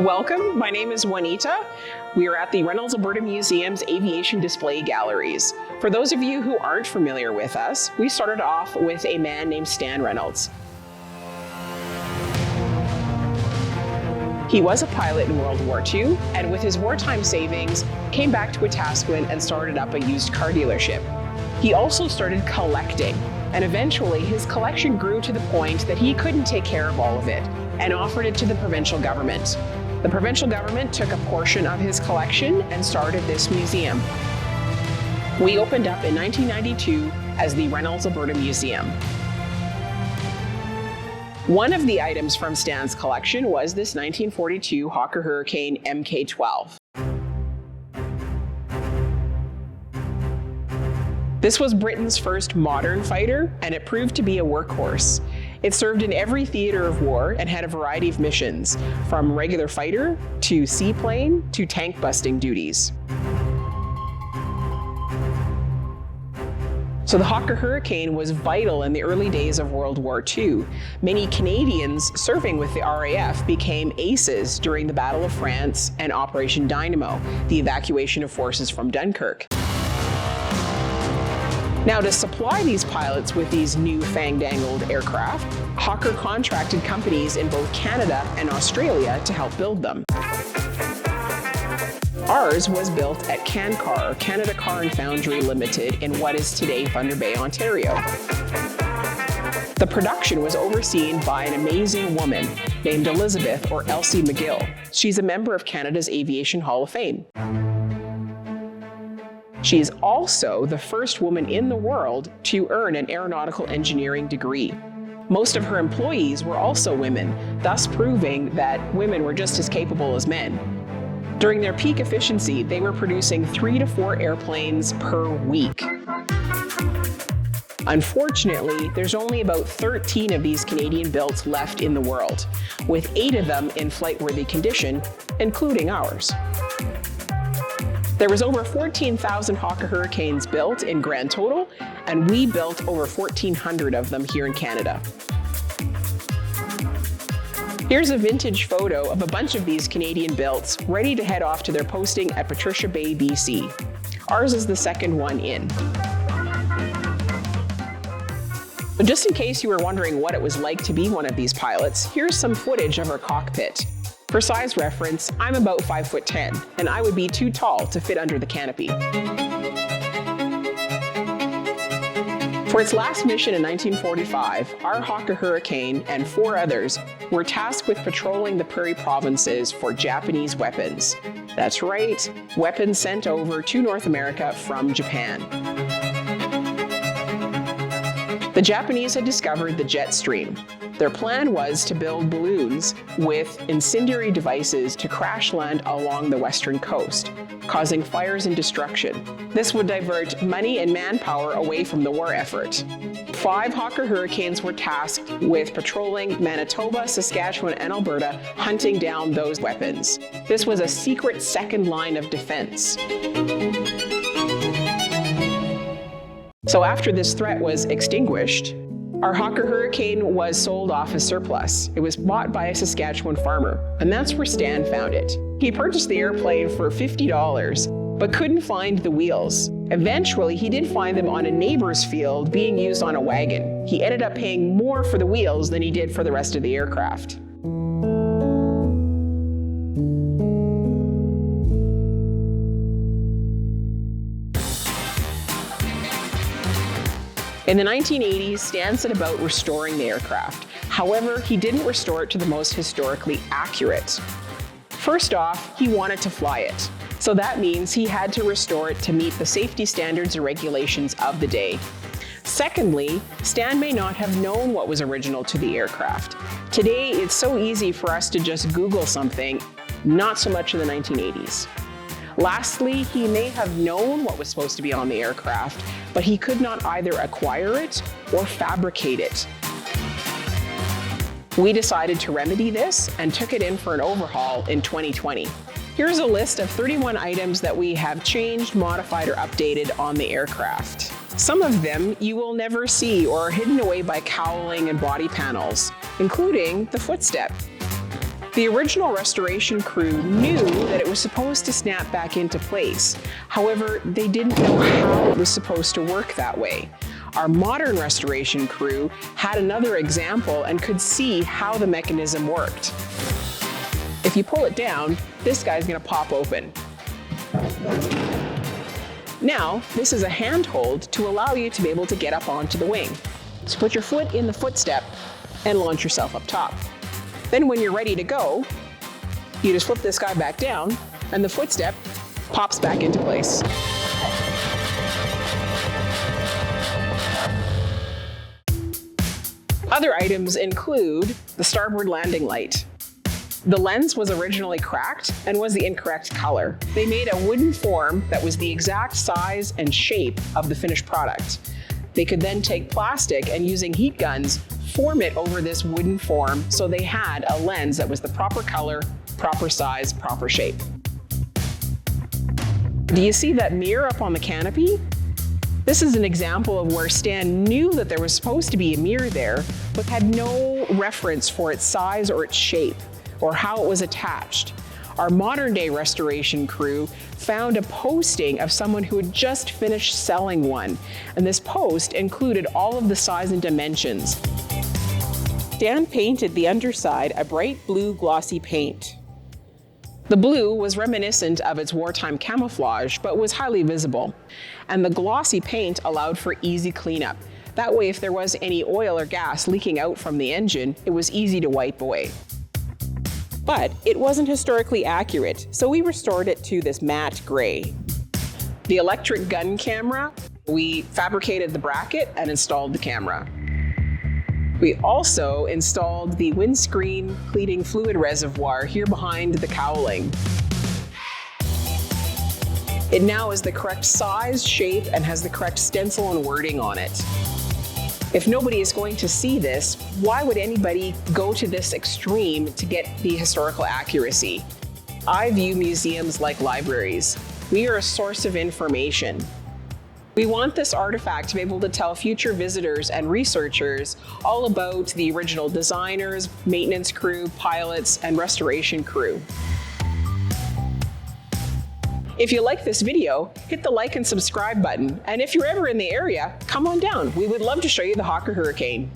Welcome, my name is Juanita. We are at the Reynolds Alberta Museum's Aviation Display Galleries. For those of you who aren't familiar with us, we started off with a man named Stan Reynolds. He was a pilot in World War II, and with his wartime savings, came back to Wetaskiwin and started up a used car dealership. He also started collecting, and eventually his collection grew to the point that he couldn't take care of all of it and offered it to the provincial government. The provincial government took a portion of his collection and started this museum. We opened up in 1992 as the Reynolds Alberta Museum. One of the items from Stan's collection was this 1942 Hawker Hurricane Mk-12. This was Britain's first modern fighter, and it proved to be a workhorse. It served in every theater of war and had a variety of missions, from regular fighter to seaplane to tank busting duties. So the Hawker Hurricane was vital in the early days of World War II. Many Canadians serving with the RAF became aces during the Battle of France and Operation Dynamo, the evacuation of forces from Dunkirk. Now, to supply these pilots with these new fang-dangled aircraft, Hawker contracted companies in both Canada and Australia to help build them. Ours was built at Cancar, Canada Car and Foundry Limited, in what is today Thunder Bay, Ontario. The production was overseen by an amazing woman named Elizabeth, or Elsie McGill. She's a member of Canada's Aviation Hall of Fame. She is also the first woman in the world to earn an aeronautical engineering degree. Most of her employees were also women, thus proving that women were just as capable as men. During their peak efficiency, they were producing 3 to 4 airplanes per week. Unfortunately, there's only about 13 of these Canadian builds left in the world, with 8 of them in flight-worthy condition, including ours. There was over 14,000 Hawker Hurricanes built in grand total, and we built over 1,400 of them here in Canada. Here's a vintage photo of a bunch of these Canadian builds ready to head off to their posting at Patricia Bay, BC. Ours is the second one in. But just in case you were wondering what it was like to be one of these pilots, here's some footage of our cockpit. For size reference, I'm about 5'10", and I would be too tall to fit under the canopy. For its last mission in 1945, our Hawker Hurricane and 4 others were tasked with patrolling the prairie provinces for Japanese weapons. That's right, weapons sent over to North America from Japan. The Japanese had discovered the jet stream. Their plan was to build balloons with incendiary devices to crash land along the western coast, causing fires and destruction. This would divert money and manpower away from the war effort. 5 Hawker Hurricanes were tasked with patrolling Manitoba, Saskatchewan, and Alberta, hunting down those weapons. This was a secret second line of defense. So after this threat was extinguished, our Hawker Hurricane was sold off as surplus. It was bought by a Saskatchewan farmer, and that's where Stan found it. He purchased the airplane for $50, but couldn't find the wheels. Eventually, he did find them on a neighbor's field being used on a wagon. He ended up paying more for the wheels than he did for the rest of the aircraft. In the 1980s, Stan set about restoring the aircraft. However, he didn't restore it to the most historically accurate. First off, he wanted to fly it. So that means he had to restore it to meet the safety standards and regulations of the day. Secondly, Stan may not have known what was original to the aircraft. Today, it's so easy for us to just Google something, not so much in the 1980s. Lastly, he may have known what was supposed to be on the aircraft, but he could not either acquire it or fabricate it. We decided to remedy this and took it in for an overhaul in 2020. Here's a list of 31 items that we have changed, modified, or updated on the aircraft. Some of them you will never see or are hidden away by cowling and body panels, including the footstep. The original restoration crew knew that it was supposed to snap back into place. However, they didn't know how it was supposed to work that way. Our modern restoration crew had another example and could see how the mechanism worked. If you pull it down, this guy's going to pop open. Now, this is a handhold to allow you to be able to get up onto the wing. So put your foot in the footstep and launch yourself up top. Then when you're ready to go, you just flip this guy back down and the footstep pops back into place. Other items include the starboard landing light. The lens was originally cracked and was the incorrect color. They made a wooden form that was the exact size and shape of the finished product. They could then take plastic and using heat guns, form it over this wooden form so they had a lens that was the proper color, proper size, proper shape. Do you see that mirror up on the canopy? This is an example of where Stan knew that there was supposed to be a mirror there, but had no reference for its size or its shape, or how it was attached. Our modern day restoration crew found a posting of someone who had just finished selling one, and this post included all of the size and dimensions. Stan painted the underside a bright blue glossy paint. The blue was reminiscent of its wartime camouflage, but was highly visible. And the glossy paint allowed for easy cleanup. That way, if there was any oil or gas leaking out from the engine, it was easy to wipe away. But it wasn't historically accurate, so we restored it to this matte gray. The electric gun camera, we fabricated the bracket and installed the camera. We also installed the windscreen cleaning fluid reservoir here behind the cowling. It now is the correct size, shape, and has the correct stencil and wording on it. If nobody is going to see this, why would anybody go to this extreme to get the historical accuracy? I view museums like libraries. We are a source of information. We want this artifact to be able to tell future visitors and researchers all about the original designers, maintenance crew, pilots, and restoration crew. If you like this video, hit the like and subscribe button. And if you're ever in the area, come on down. We would love to show you the Hawker Hurricane.